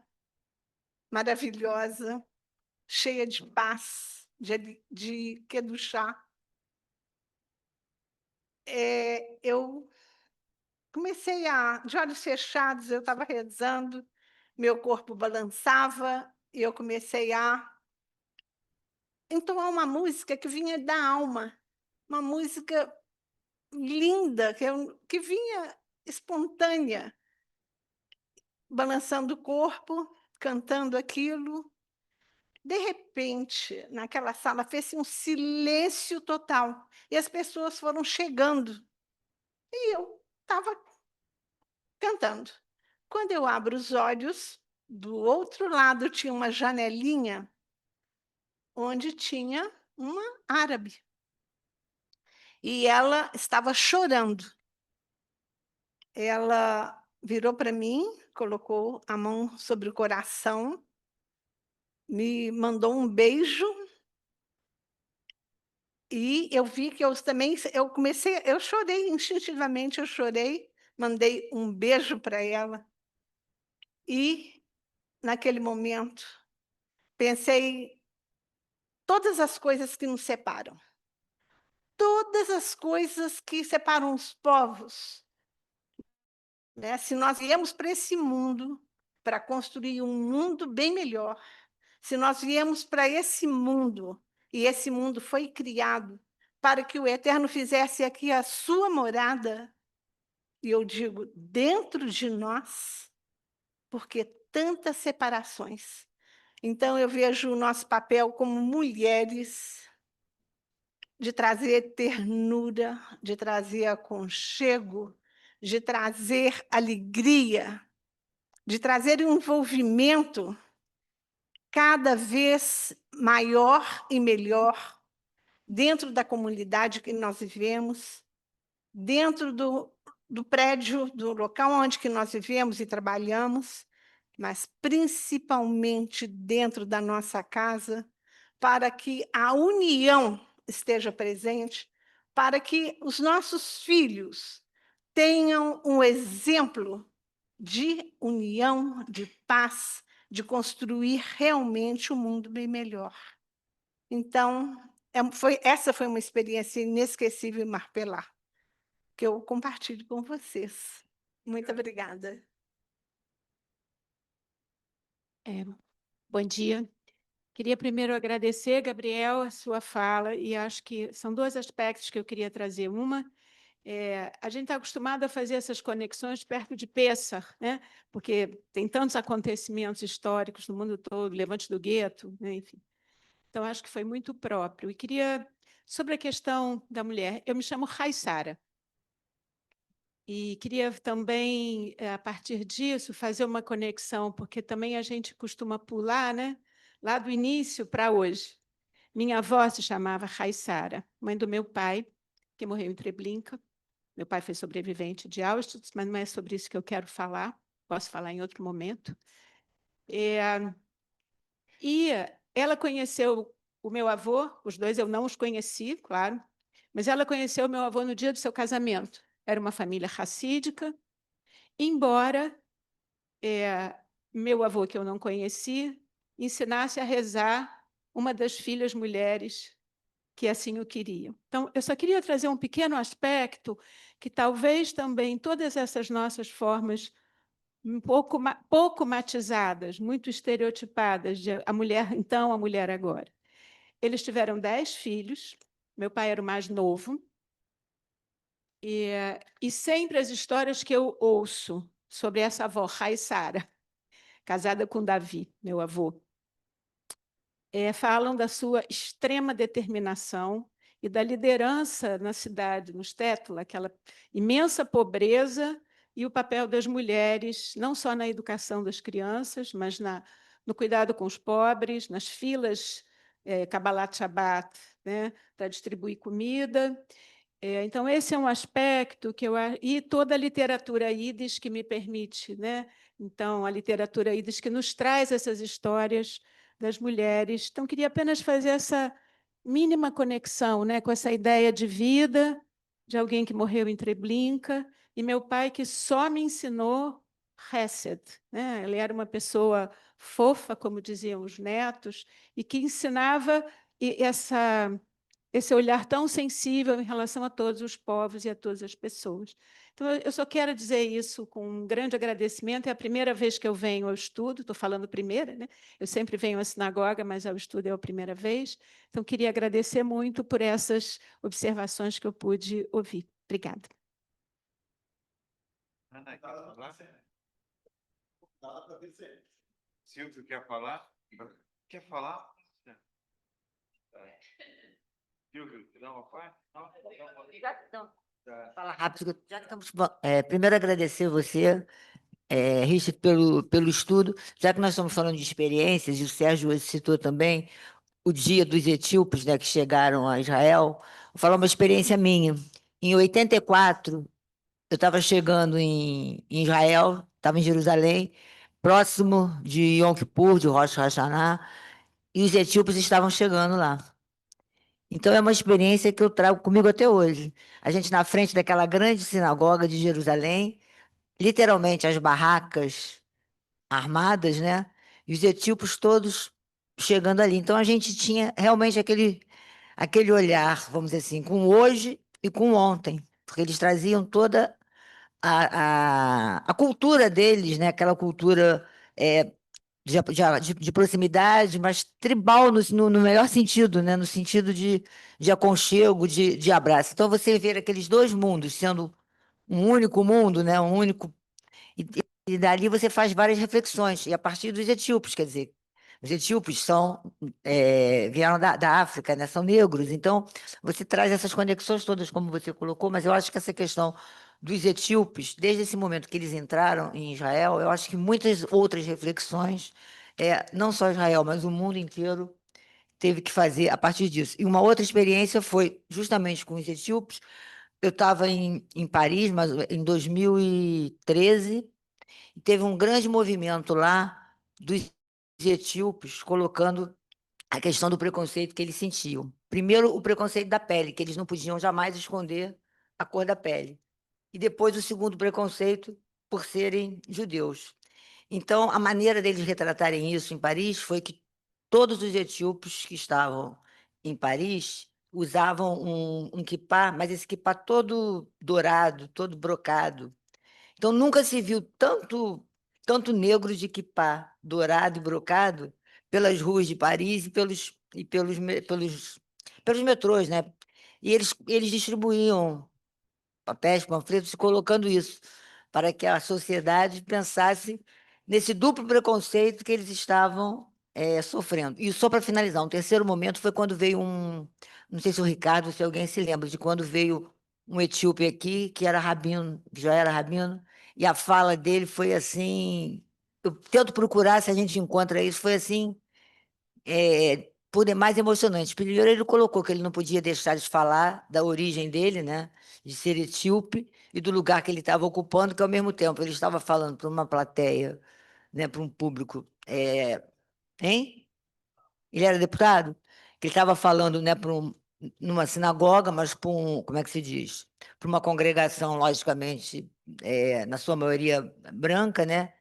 maravilhosa, cheia de paz, de Kedushá. Eu comecei de olhos fechados, eu estava rezando, meu corpo balançava, e eu comecei a entoar uma música que vinha da alma, uma música linda, que vinha espontânea, balançando o corpo, cantando aquilo. De repente, naquela sala, fez-se um silêncio total, e as pessoas foram chegando, e eu estava cantando. Quando eu abro os olhos, do outro lado tinha uma janelinha, onde tinha uma árabe, e ela estava chorando. Ela virou para mim, colocou a mão sobre o coração, me mandou um beijo, e eu vi que eu chorei, instintivamente eu chorei, mandei um beijo para ela, e naquele momento pensei todas as coisas que nos separam, todas as coisas que separam os povos, né? Se nós viemos para esse mundo para construir um mundo bem melhor, se nós viemos para esse mundo, e esse mundo foi criado para que o Eterno fizesse aqui a sua morada, e eu digo, dentro de nós, porque tantas separações. Então, eu vejo o nosso papel como mulheres, de trazer ternura, de trazer aconchego, de trazer alegria, de trazer um envolvimento cada vez maior e melhor dentro da comunidade que nós vivemos, dentro do prédio, do local onde que nós vivemos e trabalhamos, mas principalmente dentro da nossa casa, para que a união esteja presente, para que os nossos filhos tenham um exemplo de união, de paz, de construir realmente um mundo bem melhor. Então, essa foi uma experiência inesquecível em Marpelá, que eu compartilho com vocês. Muito obrigada. Bom dia. Queria primeiro agradecer, Gabriel, a sua fala, e acho que são dois aspectos que eu queria trazer. Uma, a gente está acostumado a fazer essas conexões perto de Pêssar, né? Porque tem tantos acontecimentos históricos no mundo todo, Levante do Gueto, né? Enfim. Então, acho que foi muito próprio. E queria, sobre a questão da mulher, eu me chamo Raissara. E queria também, a partir disso, fazer uma conexão, porque também a gente costuma pular, né? Lá do início para hoje. Minha avó se chamava Raissara, mãe do meu pai, que morreu em Treblinka. Meu pai foi sobrevivente de Auschwitz, mas não é sobre isso que eu quero falar. Posso falar em outro momento. E ela conheceu o meu avô, os dois eu não os conheci, claro, mas ela conheceu o meu avô no dia do seu casamento. Era uma família racídica, embora meu avô, que eu não conheci, ensinasse a rezar uma das filhas mulheres que assim o queriam. Então, eu só queria trazer um pequeno aspecto que talvez também todas essas nossas formas um pouco matizadas, muito estereotipadas, de a mulher então, a mulher agora. Eles tiveram 10 filhos, meu pai era o mais novo, e sempre as histórias que eu ouço sobre essa avó, Raissara, casada com Davi, meu avô, falam da sua extrema determinação e da liderança na cidade, no Stetla, aquela imensa pobreza e o papel das mulheres, não só na educação das crianças, mas no cuidado com os pobres, nas filas Kabbalat Shabbat, né, para distribuir comida. Então, esse é um aspecto que e toda a literatura ídis que me permite, né? Então, a literatura ídis que nos traz essas histórias das mulheres. Então, queria apenas fazer essa mínima conexão, né, com essa ideia de vida de alguém que morreu em Treblinka, e meu pai que só me ensinou Hesed, né? Ele era uma pessoa fofa, como diziam os netos, e que ensinava esse olhar tão sensível em relação a todos os povos e a todas as pessoas. Então, eu só quero dizer isso com um grande agradecimento. É a primeira vez que eu venho ao estudo, estou falando primeira, né? Eu sempre venho à sinagoga, mas ao estudo é a primeira vez. Então, queria agradecer muito por essas observações que eu pude ouvir. Obrigada. Ana, quer falar? Silvio quer falar? Quer falar? Silvio, dá uma parte? Não. Fala rápido. Já que estamos, primeiro agradecer você, Richard, pelo estudo. Já que nós estamos falando de experiências, e o Sérgio hoje citou também o dia dos etíopes, né, que chegaram a Israel, vou falar uma experiência minha. Em 84, eu estava chegando em Israel, estava em Jerusalém, próximo de Yom Kippur, de Rosh Hashanah, e os etíopes estavam chegando lá. Então, é uma experiência que eu trago comigo até hoje. A gente na frente daquela grande sinagoga de Jerusalém, literalmente as barracas armadas, né? E os etíopes todos chegando ali. Então, a gente tinha realmente aquele olhar, vamos dizer assim, com hoje e com ontem, porque eles traziam toda a cultura deles, né? Aquela cultura de proximidade, mas tribal no melhor sentido, né? No sentido de aconchego, de abraço. Então, você vê aqueles dois mundos sendo um único mundo, né? Um único. E dali você faz várias reflexões, e a partir dos etíopes, quer dizer, os etíopes vieram da África, né? São negros, então você traz essas conexões todas, como você colocou, mas eu acho que essa questão dos etíopes, desde esse momento que eles entraram em Israel, eu acho que muitas outras reflexões, não só Israel, mas o mundo inteiro teve que fazer a partir disso. E uma outra experiência foi justamente com os etíopes. Eu estava em Paris, mas em 2013, e teve um grande movimento lá dos etíopes colocando a questão do preconceito que eles sentiam. Primeiro, o preconceito da pele, que eles não podiam jamais esconder a cor da pele. E depois, o segundo preconceito por serem judeus. Então, a maneira deles retratarem isso em Paris foi que todos os etíopes que estavam em Paris usavam um quipá, mas esse quipá todo dourado, todo brocado. Então, nunca se viu tanto negro de quipá dourado e brocado pelas ruas de Paris pelos metrôs, né? E eles distribuíam papéis, panfletos, colocando isso, para que a sociedade pensasse nesse duplo preconceito que eles estavam sofrendo. E só para finalizar, um terceiro momento foi quando veio não sei se o Ricardo, se alguém se lembra, de quando veio um etíope aqui, que era rabino, que já era rabino, e a fala dele foi assim, eu tento procurar se a gente encontra isso, foi assim, por demais emocionante. Primeiro, ele colocou que ele não podia deixar de falar da origem dele, né, de ser etíope, e do lugar que ele estava ocupando, que ao mesmo tempo ele estava falando para uma plateia, né, para um público. Hein? Ele era deputado? Que ele estava falando, né, numa sinagoga, mas para como é que se diz? Para uma congregação, logicamente, na sua maioria branca, né?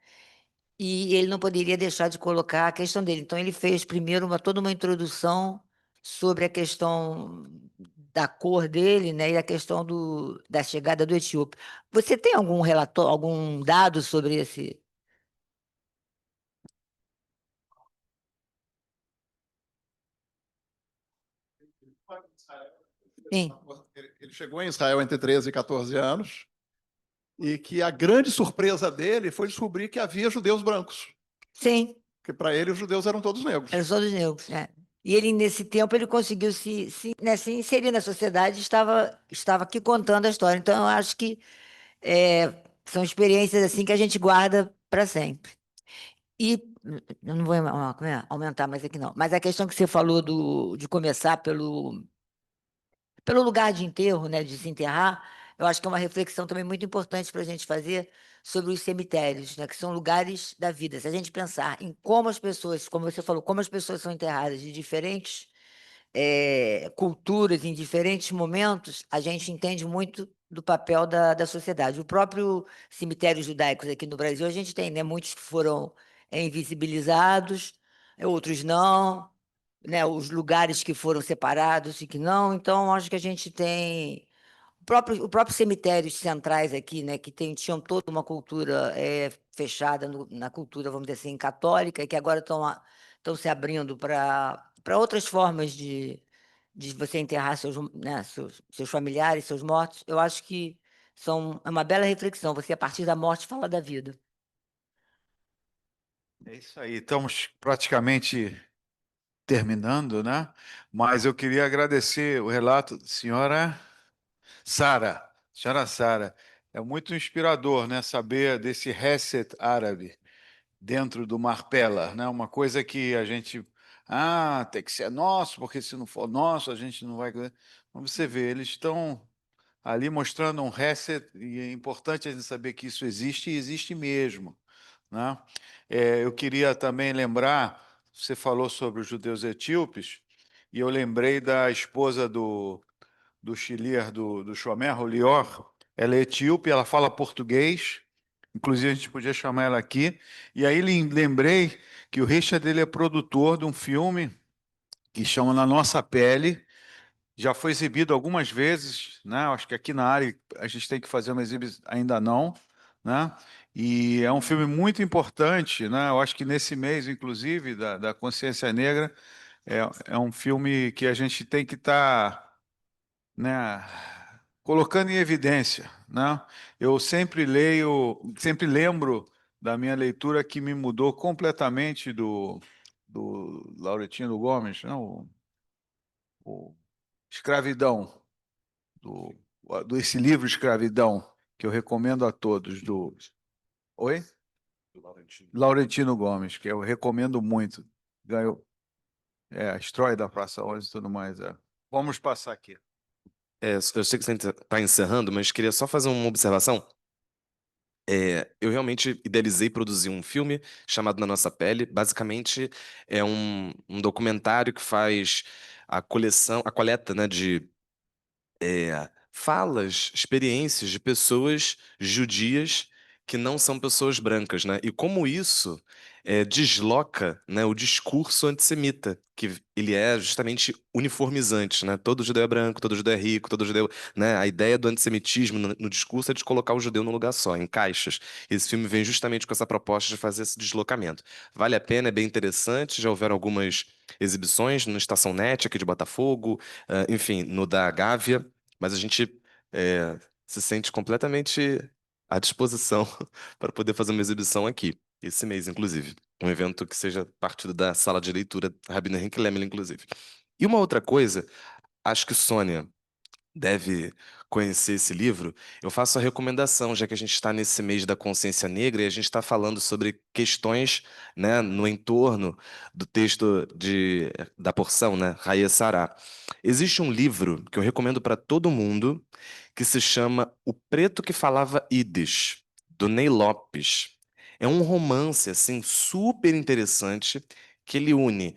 E ele não poderia deixar de colocar a questão dele. Então, ele fez primeiro toda uma introdução sobre a questão da cor dele, né, e a questão da chegada do etíope. Você tem algum relatório, algum dado sobre esse? Sim, Ele chegou em Israel entre 13 e 14 anos, e que a grande surpresa dele foi descobrir que havia judeus brancos, sim, porque para ele os judeus eram todos negros. eram todos negros, né? E ele, nesse tempo, ele conseguiu se inserir na sociedade, estava aqui contando a história. Então, eu acho que são experiências assim que a gente guarda para sempre. E eu não vou aumentar mais aqui, não. Mas a questão que você falou de começar pelo lugar de enterro, né, de se enterrar, eu acho que é uma reflexão também muito importante para a gente fazer sobre os cemitérios, né, que são lugares da vida. Se a gente pensar em como as pessoas, como você falou, como as pessoas são enterradas de diferentes culturas, em diferentes momentos, a gente entende muito do papel da sociedade. O próprio cemitério judaicos aqui no Brasil, a gente tem, né, muitos que foram invisibilizados, outros não, né, os lugares que foram separados e que não. Então, acho que a gente tem o próprio cemitérios centrais aqui, né, que tinham toda uma cultura fechada na cultura, vamos dizer assim, católica, e que agora estão se abrindo para outras formas de você enterrar seus familiares, seus mortos. Eu acho que é uma bela reflexão. Você, a partir da morte, fala da vida. É isso aí, estamos praticamente terminando, né? Mas eu queria agradecer o relato da senhora Sara. Senhora Sara, é muito inspirador, né, saber desse reset árabe dentro do Marpella, né? Uma coisa que a gente, tem que ser nosso, porque se não for nosso, a gente não vai. Como você vê, eles estão ali mostrando um reset, e é importante a gente saber que isso existe e existe mesmo, né? Eu queria também lembrar, você falou sobre os judeus etíopes, e eu lembrei da esposa do Chilier, do Chomer, o Lior. Ela é etíope, ela fala português, inclusive a gente podia chamar ela aqui. E aí lembrei que o Richard dele é produtor de um filme que chama Na Nossa Pele. Já foi exibido algumas vezes, né? Acho que aqui na área a gente tem que fazer uma exibição, ainda não, né? E é um filme muito importante, né? Eu acho que nesse mês, inclusive, da consciência negra, é um filme que a gente tem que estar, né, colocando em evidência, né? Eu sempre lembro da minha leitura que me mudou completamente do Lauretino Gomes, não, o Escravidão, do, esse livro Escravidão, que eu recomendo a todos, Oi? Laurentino Gomes, que eu recomendo muito. Ganhou, a História da Praça 11 e tudo mais. Vamos passar aqui. Eu sei que você está encerrando, mas queria só fazer uma observação. Eu realmente idealizei produzir um filme chamado Na Nossa Pele. Basicamente, é um documentário que faz a coleta, né, de falas, experiências de pessoas judias que não são pessoas brancas, né? E como isso desloca, né, o discurso antissemita, que ele é justamente uniformizante, né? Todo judeu é branco, todo judeu é rico, todo judeu, né? A ideia do antissemitismo no discurso é de colocar o judeu num lugar só, em caixas. Esse filme vem justamente com essa proposta de fazer esse deslocamento. Vale a pena, é bem interessante. Já houveram algumas exibições no Estação Net aqui de Botafogo, enfim, no da Gávea. Mas a gente se sente completamente à disposição para poder fazer uma exibição aqui, esse mês, inclusive. Um evento que seja partido da sala de leitura Rabino Henrique Lemel, inclusive. E uma outra coisa, acho que Sônia deve conhecer esse livro. Eu faço a recomendação, já que a gente está nesse mês da consciência negra e a gente está falando sobre questões, né, no entorno do texto da porção, né, Raia Sará. Existe um livro que eu recomendo para todo mundo que se chama O Preto que Falava Yiddish, do Ney Lopes. É um romance assim super interessante que ele une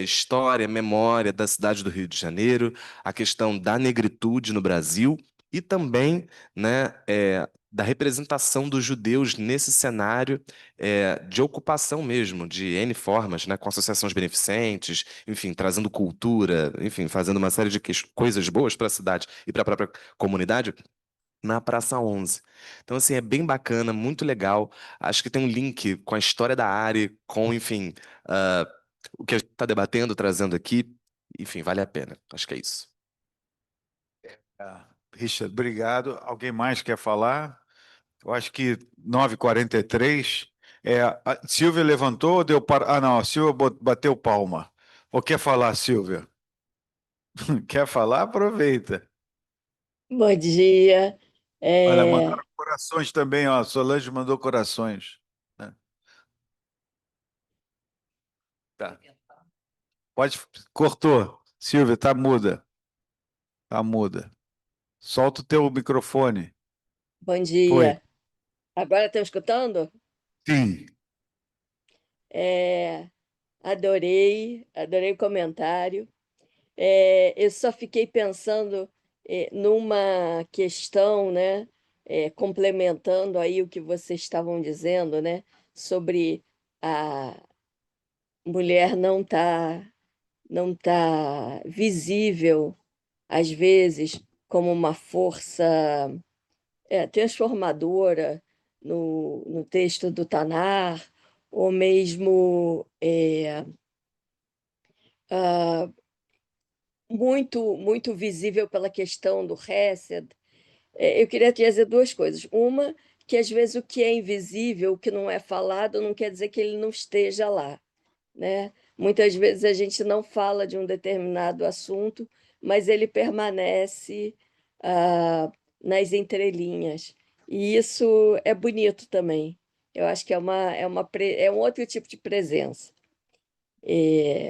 história, memória da cidade do Rio de Janeiro, a questão da negritude no Brasil e também, né, da representação dos judeus nesse cenário de ocupação mesmo, de N formas, né, com associações beneficentes, enfim, trazendo cultura, enfim, fazendo uma série de coisas boas para a cidade e para a própria comunidade na Praça 11. Então, assim, é bem bacana, muito legal. Acho que tem um link com a história da área, com, enfim, o que a gente está debatendo, trazendo aqui. Enfim, vale a pena. Acho que é isso. Richard, obrigado. Alguém mais quer falar? Eu acho que 9h43. A Silvia levantou ou deu para. Ah, não, a Silvia bateu palma. Ou quer falar, Silvia? Quer falar? Aproveita. Bom dia. Olha, É, mandaram corações também, ó. Solange mandou corações, né? Tá. Pode. Cortou. Silvia, tá muda. Tá muda. Solta o teu microfone. Bom Foi. dia. Agora estão escutando? Sim. Adorei o comentário. Eu só fiquei pensando numa questão, né, complementando aí o que vocês estavam dizendo, né, sobre a mulher não tá visível, às vezes, como uma força transformadora no texto do Tanar, ou mesmo ah, muito visível pela questão do Hesed. Eu queria dizer duas coisas. Uma, que às vezes o que é invisível, o que não é falado, não quer dizer que ele não esteja lá, né? Muitas vezes a gente não fala de um determinado assunto, mas ele permanece nas entrelinhas. E isso é bonito também. Eu acho que é um outro tipo de presença.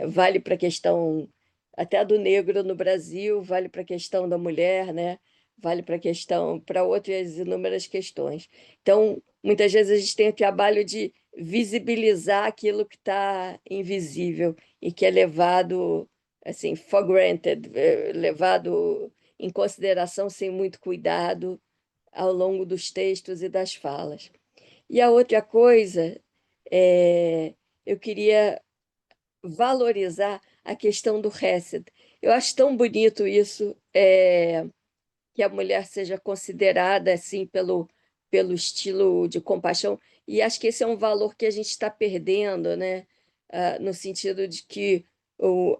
Vale para a questão até do negro no Brasil, vale para a questão da mulher, né? Vale para outras inúmeras questões. Então, muitas vezes a gente tem o trabalho de visibilizar aquilo que está invisível e que é levado assim, for granted, levado em consideração sem muito cuidado ao longo dos textos e das falas. E a outra coisa, eu queria valorizar a questão do Hesed. Eu acho tão bonito isso, que a mulher seja considerada assim pelo estilo de compaixão, e acho que esse é um valor que a gente está perdendo, né? No sentido de que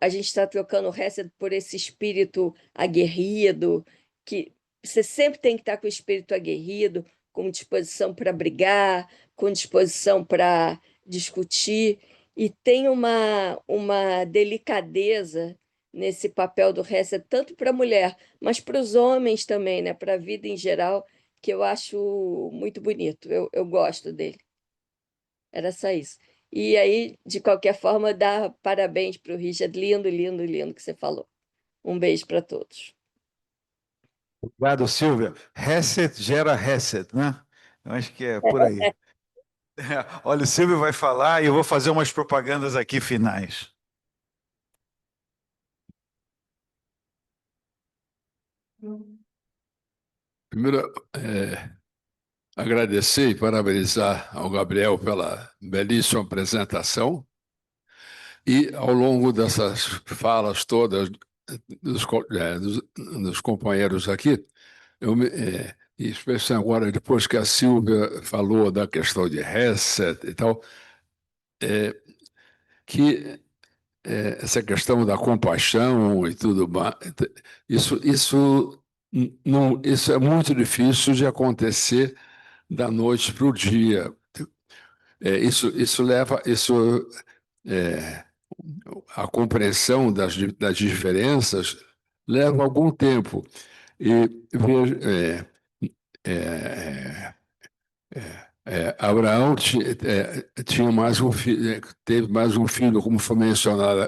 a gente está trocando o Hesed por esse espírito aguerrido, que você sempre tem que estar com o espírito aguerrido, com disposição para brigar, com disposição para discutir, e tem uma delicadeza nesse papel do Hesed, tanto para a mulher, mas para os homens também, né? Para a vida em geral, que eu acho muito bonito. Eu gosto dele. Era só isso. E aí, de qualquer forma, dar parabéns para o Richard. Lindo, lindo, lindo que você falou. Um beijo para todos. Obrigado, Silvia. Reset gera reset, né? Eu acho que é por aí. Olha, o Silvio vai falar e eu vou fazer umas propagandas aqui finais. Primeiro, agradecer e parabenizar ao Gabriel pela belíssima apresentação e, ao longo dessas falas todas dos companheiros aqui, e especialmente agora, depois que a Silvia falou da questão de reset e tal, que essa questão da compaixão e tudo mais, isso é muito difícil de acontecer da noite para o dia. A compreensão das diferenças leva algum tempo. E Abraão tinha mais um filho, teve mais um filho, como foi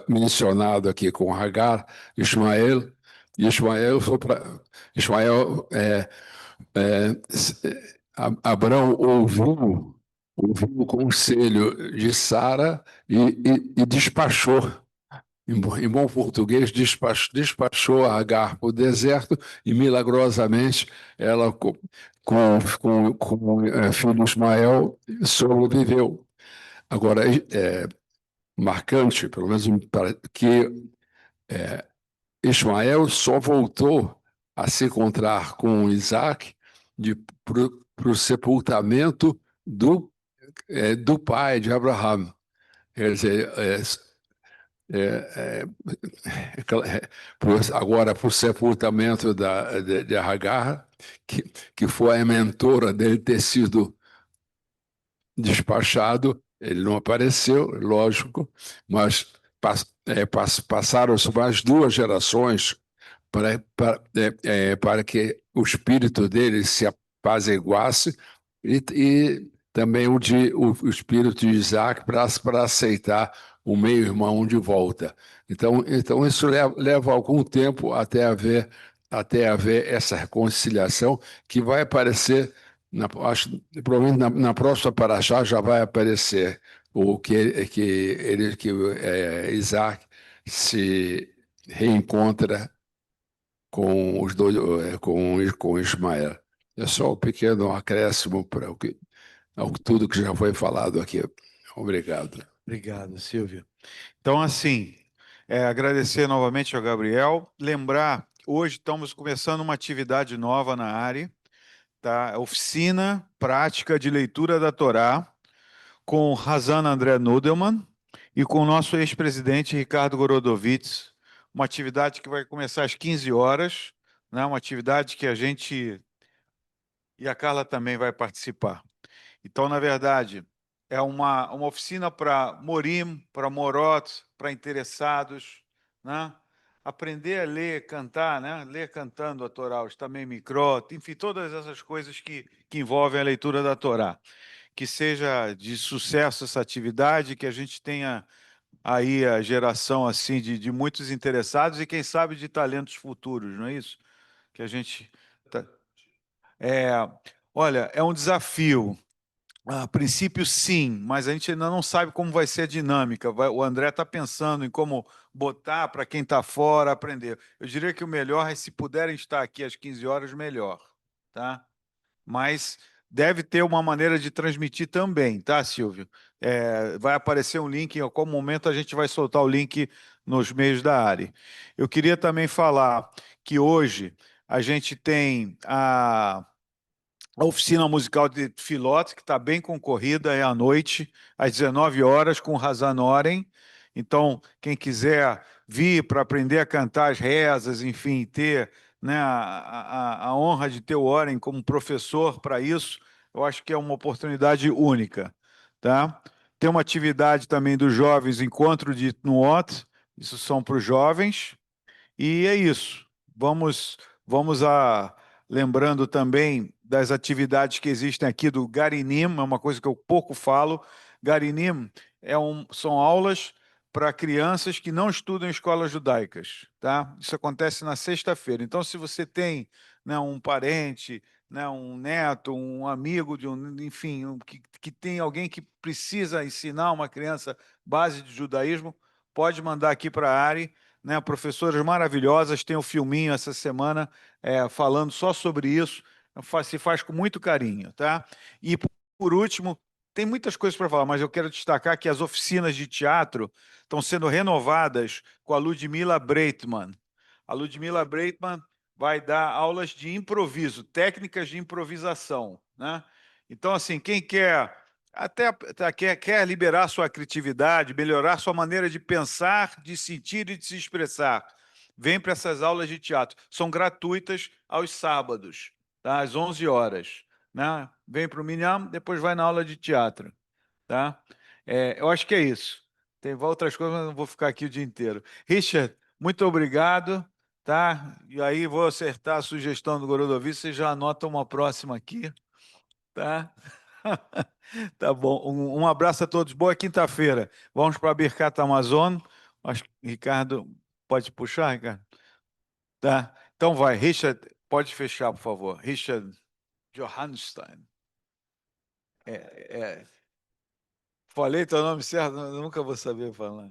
mencionado aqui com Agar, Ismael. E Abraão ouviu o conselho de Sara e despachou. Em bom português, despachou a Agar para o deserto e, milagrosamente, ela, com o filho Ismael, sobreviveu. Agora, é marcante, pelo menos, que Ismael só voltou a se encontrar com Isaac para o sepultamento do pai de Abraão. Quer dizer, agora para o sepultamento de Agar, que foi a mentora dele ter sido despachado, ele não apareceu, lógico, mas passaram-se mais 2 gerações para que o espírito dele se apaziguasse e também o espírito de Isaac para aceitar o meio-irmão de volta. Então isso leva algum tempo até haver essa reconciliação que vai aparecer, provavelmente na próxima paraxá já vai aparecer o que Isaac se reencontra com os dois, com Ismael. É só um pequeno acréscimo para tudo que já foi falado aqui. Obrigado. Obrigado, Silvio. Então, assim, agradecer novamente ao Gabriel. Lembrar, hoje estamos começando uma atividade nova na área, tá? Oficina Prática de Leitura da Torá, com Hazan André Nudelman e com o nosso ex-presidente Ricardo Gorodovitz. Uma atividade que vai começar às 15 horas, né? Uma atividade que a gente e a Carla também vai participar. Então, na verdade, é uma oficina para Morim, para Morot, para interessados, né? Aprender a ler, cantar, né? Ler cantando a Torá, os também Mikrot, enfim, todas essas coisas que envolvem a leitura da Torá. Que seja de sucesso essa atividade, que a gente tenha aí a geração assim de muitos interessados e, quem sabe, de talentos futuros, não é isso? Que a gente... É, olha, é um desafio. A princípio, sim, mas a gente ainda não sabe como vai ser a dinâmica. O André está pensando em como botar para quem está fora aprender. Eu diria que o melhor é, se puderem estar aqui às 15 horas, melhor, tá? Mas deve ter uma maneira de transmitir também, tá, Silvio? Vai aparecer um link, em algum momento a gente vai soltar o link nos meios da área. Eu queria também falar que hoje a gente tem a oficina musical de Filote, que está bem concorrida, é à noite, às 19 horas, com Hazan Oren. Então, quem quiser vir para aprender a cantar as rezas, enfim, ter, né, a honra de ter o Oren como professor para isso, eu acho que é uma oportunidade única. Tá? Tem uma atividade também dos jovens, Encontro de Nuot, isso são para os jovens, e é isso. Vamos lembrando também das atividades que existem aqui do Garinim, é uma coisa que eu pouco falo. Garinim são aulas para crianças que não estudam em escolas judaicas, tá? Isso acontece na sexta-feira. Então, se você tem, né, um parente, né, um neto, um amigo enfim, que tem alguém que precisa ensinar uma criança base de judaísmo, pode mandar aqui para a Ari, né? Professoras maravilhosas, tem um filminho essa semana falando só sobre isso, se faz com muito carinho, tá? E, por último, tem muitas coisas para falar, mas eu quero destacar que as oficinas de teatro estão sendo renovadas com a Ludmila Breitman. A Ludmila Breitman vai dar aulas de improviso, técnicas de improvisação, né? Então, assim, quem quer liberar sua criatividade, melhorar sua maneira de pensar, de sentir e de se expressar, vem para essas aulas de teatro. São gratuitas aos sábados, tá? Às 11 horas. Né? Vem para o Minham, depois vai na aula de teatro. Tá? Eu acho que é isso. Tem outras coisas, mas não vou ficar aqui o dia inteiro. Richard, muito obrigado. Tá? E aí vou acertar a sugestão do Gorodovitz, você já anota uma próxima aqui. Tá? Tá bom. Um abraço a todos. Boa quinta-feira. Vamos para a Birkat Amazon. Acho que Ricardo pode puxar, Ricardo? Tá. Então vai. Richard, pode fechar, por favor. Richard Johanstein. Falei teu nome certo? Eu nunca vou saber falar.